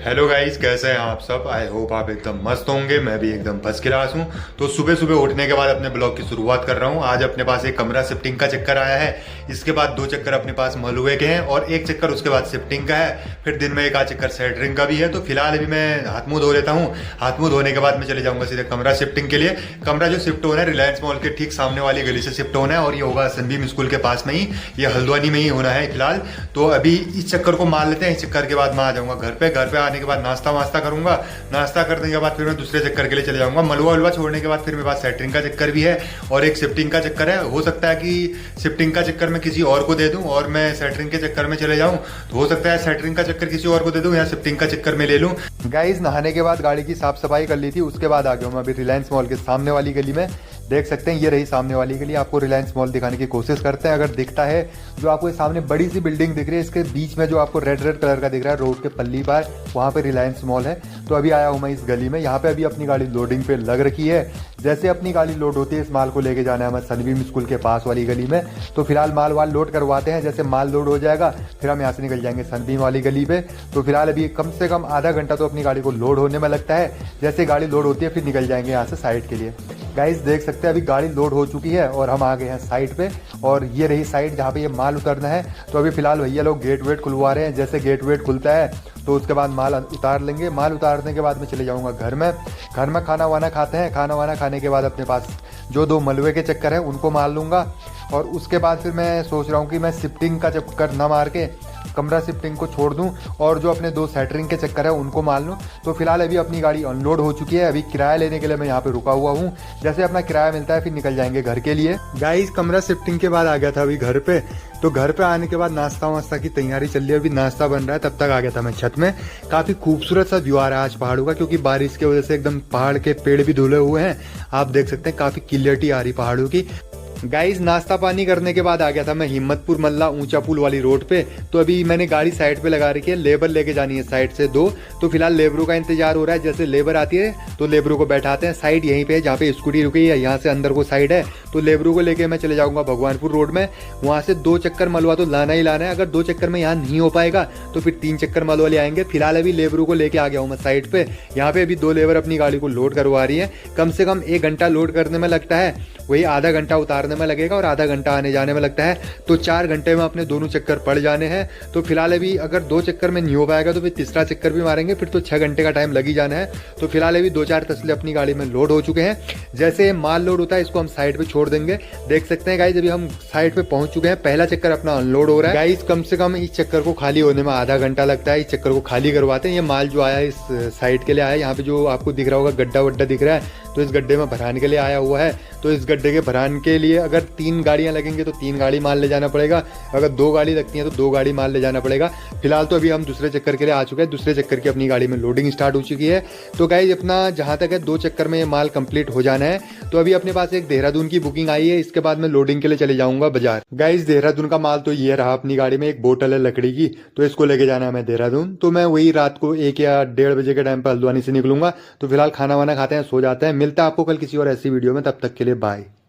Hello guys, कैसे हैं आप सब। आई होप आप एकदम मस्त होंगे। मैं भी एकदम फर्स्ट क्लास हूँ। तो सुबह सुबह उठने के बाद अपने ब्लॉग की शुरुआत कर रहा हूँ। आज अपने पास एक कमरा शिफ्टिंग का चक्कर आया है। इसके बाद 2 चक्कर अपने पास मलुए के हैं और 1 चक्कर उसके बाद शिफ्टिंग का है। फिर दिन में 1 आध चक्कर सेटरिंग का भी है। तो फिलहाल अभी मैं हाथ मुंह धो लेता हूँ। हाथ मुंह धोने के बाद मैं चले जाऊंगा सीधे कमरा शिफ्टिंग के लिए। कमरा जो शिफ्ट होना है रिलायंस मॉल के ठीक सामने वाली गली से शिफ्ट होना है और ये होगा सनबीम स्कूल के पास में ही। ये हल्द्वानी में ही होना है फिलहाल। तो अभी इस चक्कर को मार लेते हैं। इस चक्कर के बाद मैं आ जाऊंगा घर पे। घर पे आने के बाद नाश्ता वास्ता करूंगा। नाश्ता करने के बाद फिर मैं दूसरे चक्कर के लिए चले जाऊंगा। मलुआ वलुआ छोड़ने के बाद फिर मेरे पास सेटरिंग का चक्कर भी है और एक शिफ्टिंग का चक्कर है। हो सकता है कि शिफ्टिंग का चक्कर मैं किसी और को दे दूं और मैं सेटरिंग के चक्कर में चले जाऊं। तो हो सकता है सेटरिंग का चक्कर किसी और को दे दूं या शिफ्टिंग का चक्कर में ले लूं। गाइस, नहाने के बाद गाड़ी की साफ सफाई कर ली थी। उसके बाद आ गया हूं मैं अभी रिलायंस मॉल के सामने वाली गली में। देख सकते हैं ये रही सामने वाली गली। आपको रिलायंस मॉल दिखाने की कोशिश करते हैं। अगर दिखता है जो आपको ये सामने बड़ी सी बिल्डिंग दिख रही है, इसके बीच में जो आपको रेड रेड कलर का दिख रहा है रोड के पल्ली पर, वहाँ पे रिलायंस मॉल है। तो अभी आया हूँ मैं इस गली में। यहाँ पे अभी अपनी गाड़ी लोडिंग पे लग रखी है। जैसे अपनी गाड़ी लोड होती है इस माल को लेके जाना है हमें सनबीम स्कूल के पास वाली गली में। तो फिलहाल माल वाल लोड करवाते हैं। जैसे माल लोड हो जाएगा फिर हम यहाँ से निकल जाएंगे सनबीम वाली गली पे। तो फिलहाल अभी कम से कम आधा घंटा तो अपनी गाड़ी को लोड होने में लगता है। जैसे गाड़ी लोड होती है फिर निकल जाएंगे यहाँ से साइड के लिए। गाइस, देख सकते हैं अभी गाड़ी लोड हो चुकी है और हम आ गए हैं साइड पे। और ये रही साइड जहाँ पे ये माल उतरना है। तो अभी फिलहाल भैया लोग गेट वेट खुलवा रहे हैं। जैसे गेट वेट खुलता है तो उसके बाद माल उतार लेंगे। माल उतारने के बाद मैं चले जाऊंगा घर में। घर में खाना वाना खाते हैं। खाना वाना खाने के बाद अपने पास जो 2 मलबे के चक्कर है उनको मार लूंगा। और उसके बाद फिर मैं सोच रहा हूँ कि मैं शिफ्टिंग का चक्कर ना मार के कमरा शिफ्टिंग को छोड़ दूं और जो अपने 2 सेटरिंग के चक्कर है उनको मान लूं। तो फिलहाल अभी अपनी गाड़ी अनलोड हो चुकी है। अभी किराया लेने के लिए मैं यहाँ पे रुका हुआ हूँ। जैसे अपना किराया मिलता है फिर निकल जाएंगे घर के लिए। गाइस, कमरा शिफ्टिंग के बाद आ गया था अभी घर पे। तो घर पे आने के बाद नाश्ता वास्ता की तैयारी चल रही है। अभी नाश्ता बन रहा है, तब तक आ गया था मैं छत में। काफी खूबसूरत सा व्यू आ रहा है आज पहाड़ों का, क्योंकि बारिश की वजह से एकदम पहाड़ के पेड़ भी धुले हुए हैं। आप देख सकते हैं काफी क्लियरिटी आ रही पहाड़ों की। गाइस, नाश्ता पानी करने के बाद आ गया था मैं हिम्मतपुर मल्ला ऊंचा पुल वाली रोड पे। तो अभी मैंने गाड़ी साइड पे लगा रखी है। लेबर लेके जानी है साइड से 2। तो फिलहाल लेबरों का इंतजार हो रहा है। जैसे लेबर आती है तो लेबरों को बैठाते हैं। साइड यहीं पे है जहाँ पे स्कूटी रुकी है, यहाँ से अंदर को साइड है। तो लेबरों को लेके मैं चले जाऊंगा भगवानपुर रोड में। वहां से 2 चक्कर मलवा तो लाना ही लाना है। अगर 2 चक्कर में यहाँ नहीं हो पाएगा तो फिर 3 चक्कर मलवा ले आएंगे। फिलहाल अभी लेबरों को लेके आ गया हूँ मैं साइड पे। यहाँ पे अभी 2 लेबर अपनी गाड़ी को लोड करवा रही है। कम से कम 1 घंटा लोड करने में लगता है, वही आधा घंटा उतारने में लगेगा और आधा घंटा आने जाने में लगता है। तो 4 घंटे में अपने दोनों चक्कर पड़ जाने हैं। तो फिलहाल अभी अगर 2 चक्कर में नहीं हो पाएगा तो फिर तीसरा चक्कर भी मारेंगे। फिर तो 6 घंटे का टाइम लग ही जाना है। तो फिलहाल अभी 2-4 तसले अपनी गाड़ी में लोड हो चुके हैं। जैसे माल लोड होता है इसको हम साइड पे छोड़ देंगे। देख सकते हैं गाइस, अभी हम साइड पे पहुंच चुके हैं। पहला चक्कर अपना अनलोड हो रहा है। गाइस, कम से कम इस चक्कर को खाली होने में आधा घंटा लगता है। इस चक्कर को खाली करवाते हैं। ये माल जो आया है इस साइड के लिए आया है। यहाँ पे जो आपको दिख रहा होगा गड्ढा वड्ढा दिख रहा है, तो इस गड्ढे में भरान के लिए आया हुआ है। तो इस गड्ढे के भरान के लिए अगर 3 गाड़ियां लगेंगे तो 3 गाड़ी माल ले जाना पड़ेगा। अगर 2 गाड़ी लगती है तो 2 गाड़ी माल ले जाना पड़ेगा। फिलहाल तो अभी हम दूसरे चक्कर के लिए आ चुके हैं। दूसरे चक्कर की अपनी गाड़ी में लोडिंग स्टार्ट हो चुकी है। तो गाइस, अपना जहां तक है 2 चक्कर में ये माल कंप्लीट हो जाना है। तो अभी अपने पास एक देहरादून की बुकिंग आई है। इसके बाद मैं लोडिंग के लिए चले जाऊंगा बाजार। गाइस, देहरादून का माल तो ये रहा अपनी गाड़ी में। एक बोतल है लकड़ी की, तो इसको लेके जाना है मैं देहरादून। तो मैं वही रात को 1 या 1:30 बजे के टाइम पर हल्द्वानी से निकलूंगा। तो फिलहाल खाना वाना खाते हैं, सो जाते हैं। मिलता है आपको कल किसी और ऐसी वीडियो में। तब तक के लिए बाय।